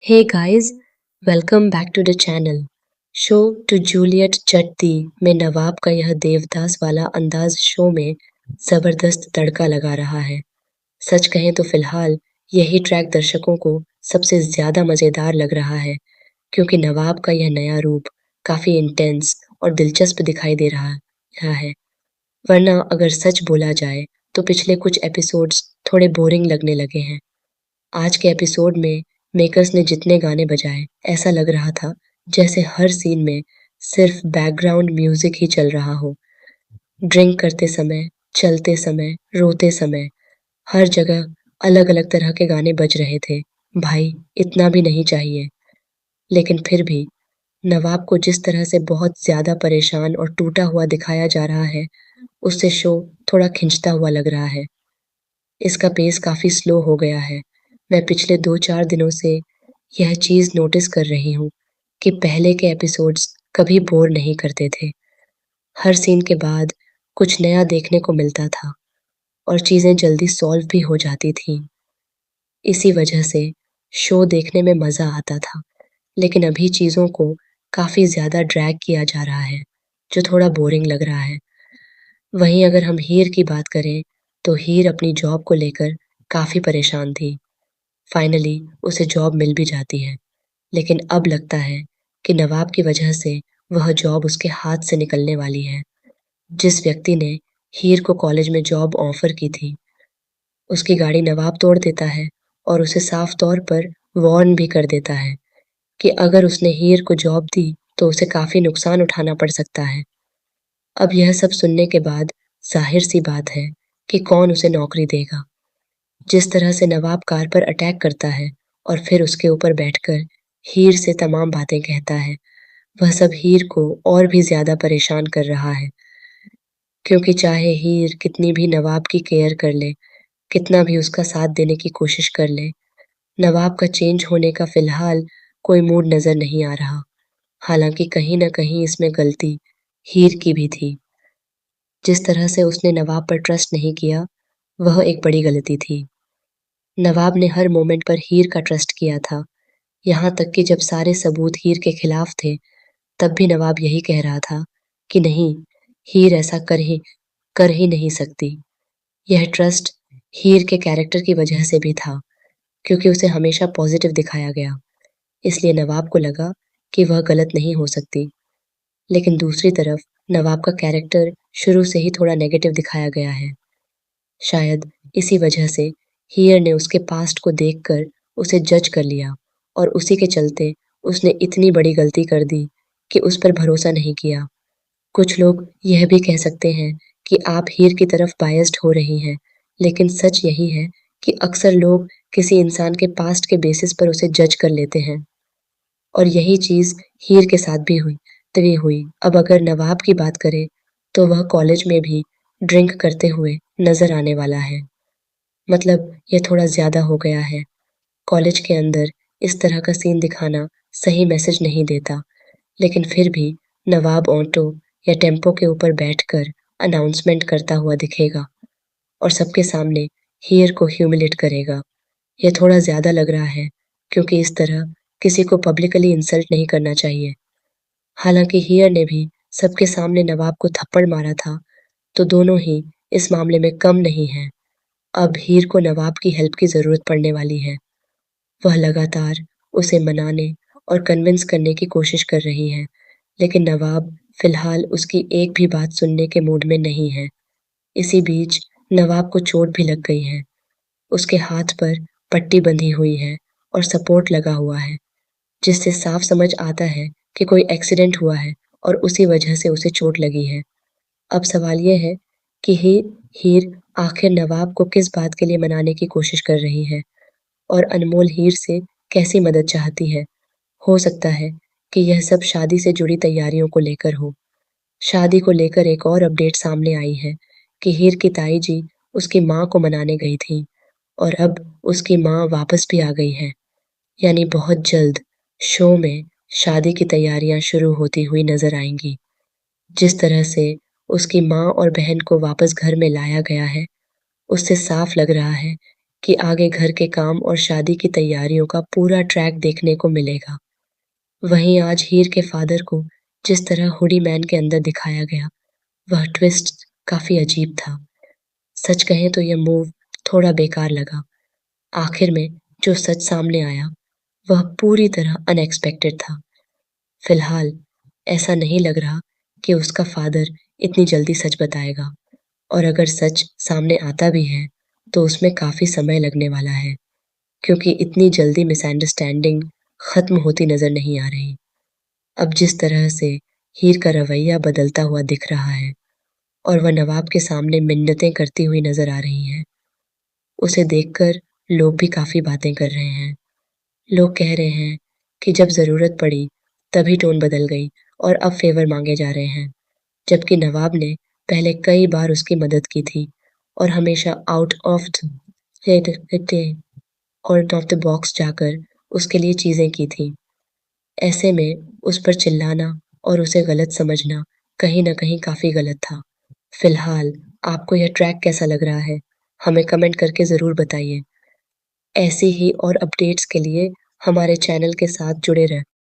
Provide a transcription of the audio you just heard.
Hey guys, welcome back to the channel. Show to Juliet चटती में नवाब का यह देवदास वाला अंदाज शो में जबरदस्त तड़का लगा रहा है। सच कहें तो फिलहाल यही ट्रैक दर्शकों को सबसे ज्यादा मजेदार लग रहा है क्योंकि नवाब का यह नया रूप काफी इंटेंस और दिलचस्प दिखाई दे रहा है। वरना अगर सच बोला जाए तो पिछले कुछ एपिसोड्स थोड़े बोरिंग लगने लगे हैं। आज के एपिसोड में मेकर्स ने जितने गाने बजाए ऐसा लग रहा था जैसे हर सीन में सिर्फ बैकग्राउंड म्यूजिक ही चल रहा हो। ड्रिंक करते समय, चलते समय, रोते समय, हर जगह अलग अलग तरह के गाने बज रहे थे। भाई इतना भी नहीं चाहिए। लेकिन फिर भी नवाब को जिस तरह से बहुत ज्यादा परेशान और टूटा हुआ दिखाया जा रहा है उससे शो थोड़ा खिंचता हुआ लग रहा है। इसका पेस काफी स्लो हो गया है। मैं पिछले 2-4 दिनों से यह चीज नोटिस कर रही हूँ कि पहले के एपिसोड्स कभी बोर नहीं करते थे। हर सीन के बाद कुछ नया देखने को मिलता था और चीजें जल्दी सॉल्व भी हो जाती थीं। इसी वजह से शो देखने में मजा आता था। लेकिन अभी चीजों को काफी ज्यादा ड्रैग किया जा रहा है, जो थोड़ा बोरिंग लग रहा है। वहीं अगर हम हीर की बात करें, तो हीर अपनी जॉब को लेकर काफी परेशान थी। फाइनली उसे जॉब मिल भी जाती है, लेकिन अब लगता है कि नवाब की वजह से वह जॉब उसके हाथ से निकलने वाली है। जिस व्यक्ति ने हीर को कॉलेज में जॉब ऑफर की थी, उसकी गाड़ी नवाब तोड़ देता है और उसे साफ तौर पर वार्न भी कर देता है कि अगर उसने हीर को जॉब दी तो उसे काफी नुकसान उठाना पड़ सकता है। अब यह सब सुनने के बाद जाहिर सी बात है कि कौन उसे नौकरी देगा। जिस तरह से नवाब कार पर अटैक करता है और फिर उसके ऊपर बैठकर हीर से तमाम बातें कहता है, वह सब हीर को और भी ज्यादा परेशान कर रहा है। क्योंकि चाहे हीर कितनी भी नवाब की केयर कर ले, कितना भी उसका साथ देने की कोशिश कर ले, नवाब का चेंज होने का फिलहाल कोई मूड नजर नहीं आ रहा। हालांकि कहीं ना कहीं इसमें गलती हीर की भी थी। जिस तरह से उसने नवाब पर ट्रस्ट नहीं किया, वह एक बड़ी गलती थी। नवाब ने हर मोमेंट पर हीर का ट्रस्ट किया था। यहाँ तक कि जब सारे सबूत हीर के खिलाफ थे, तब भी नवाब यही कह रहा था कि नहीं, हीर ऐसा कर ही नहीं सकती। यह ट्रस्ट हीर के कैरेक्टर की वजह से भी था, क्योंकि उसे हमेशा पॉजिटिव दिखाया गया। इसलिए नवाब को लगा कि वह गलत नहीं हो सकती। लेकिन दूसरी तरफ नवाब का कैरेक्टर शुरू से ही थोड़ा नेगेटिव दिखाया गया है। शायद इसी वजह से हीयर ने उसके पास्ट को देखकर उसे जज कर लिया और उसी के चलते उसने इतनी बड़ी गलती कर दी कि उस पर भरोसा नहीं किया। कुछ लोग यह भी कह सकते हैं कि आप हीर की तरफ बायस्ड हो रही हैं, लेकिन सच यही है कि अक्सर लोग किसी इंसान के पास्ट के बेसिस पर उसे जज कर लेते हैं। और यही चीज हीर के साथ भी हुई। अब अगर नवाब की बात करें, तो वह कॉलेज में भी ड्रिंक करते हुए नजर आने वाला है। मतलब ये थोड़ा ज्यादा हो गया है। कॉलेज के अंदर इस तरह का सीन दिखाना सही मैसेज नहीं देता। लेकिन फिर भी नवाब ऑटो या टेम्पो के ऊपर बैठकर अनाउंसमेंट करता हुआ दिखेगा और सबके सामने हीर को ह्यूमिलेट करेगा। यह थोड़ा ज्यादा लग रहा है, क्योंकि इस तरह किसी को पब्लिकली इंसल्ट नहीं करना चाहिए। हालांकि हीयर ने भी सबके सामने नवाब को थप्पड़ मारा था, तो दोनों ही इस मामले में कम नहीं हैं। अब हीर को नवाब की हेल्प की जरूरत पड़ने वाली है। वह लगातार उसे मनाने और कन्विंस करने की कोशिश कर रही है, लेकिन नवाब फिलहाल उसकी एक भी बात सुनने के मूड में नहीं है। इसी बीच नवाब को चोट भी लग गई है। उसके हाथ पर पट्टी बंधी हुई है और सपोर्ट लगा हुआ है, जिससे साफ समझ आता है कि कोई एक्सीडेंट हुआ है और उसी वजह से उसे चोट लगी है। अब सवाल यह है कि हीर आखिर नवाब को किस बात के लिए मनाने की कोशिश कर रही है और अनमोल हीर से कैसी मदद चाहती है। हो सकता है कि यह सब शादी से जुड़ी तैयारियों को लेकर हो। शादी को लेकर एक और अपडेट सामने आई है कि हीर की ताई जी उसकी माँ को मनाने गई थी और अब उसकी माँ वापस भी आ गई है। यानी बहुत जल्द शो में शादी की तैयारियां शुरू होती हुई नजर आएंगी। जिस तरह से उसकी माँ और बहन को वापस घर में लाया गया है, उससे साफ लग रहा है कि आगे घर के काम और शादी की तैयारियों का पूरा ट्रैक देखने को मिलेगा। वहीं आज हीर के फादर को जिस तरह हुडी मैन के अंदर दिखाया गया, वह ट्विस्ट काफ़ी अजीब था। सच कहें तो यह मूव थोड़ा बेकार लगा। आखिर में जो सच सामने आया, वह पूरी तरह अनएक्सपेक्टेड था। फिलहाल ऐसा नहीं लग रहा कि उसका फादर इतनी जल्दी सच बताएगा, और अगर सच सामने आता भी है, तो उसमें काफ़ी समय लगने वाला है, क्योंकि इतनी जल्दी मिसअंडरस्टैंडिंग खत्म होती नज़र नहीं आ रही। अब जिस तरह से हीर का रवैया बदलता हुआ दिख रहा है और वह नवाब के सामने मिन्नतें करती हुई नज़र आ रही है, उसे देखकर लोग भी काफ़ी बातें कर रहे हैं। लोग कह रहे हैं कि जब ज़रूरत पड़ी, तभी टोन बदल गई और अब फ़ेवर माँगे जा रहे हैं, जबकि नवाब ने पहले कई बार उसकी मदद की थी और हमेशा आउट ऑफ द बॉक्स जाकर उसके लिए चीज़ें की थीं। ऐसे में उस पर चिल्लाना और उसे गलत समझना कहीं न कहीं काफ़ी गलत था। फिलहाल आपको यह ट्रैक कैसा लग रहा है? हमें कमेंट करके ज़रूर बताइए। ऐसी ही और अपडेट्स के लिए हमारे चैनल के साथ जुड़े रहें।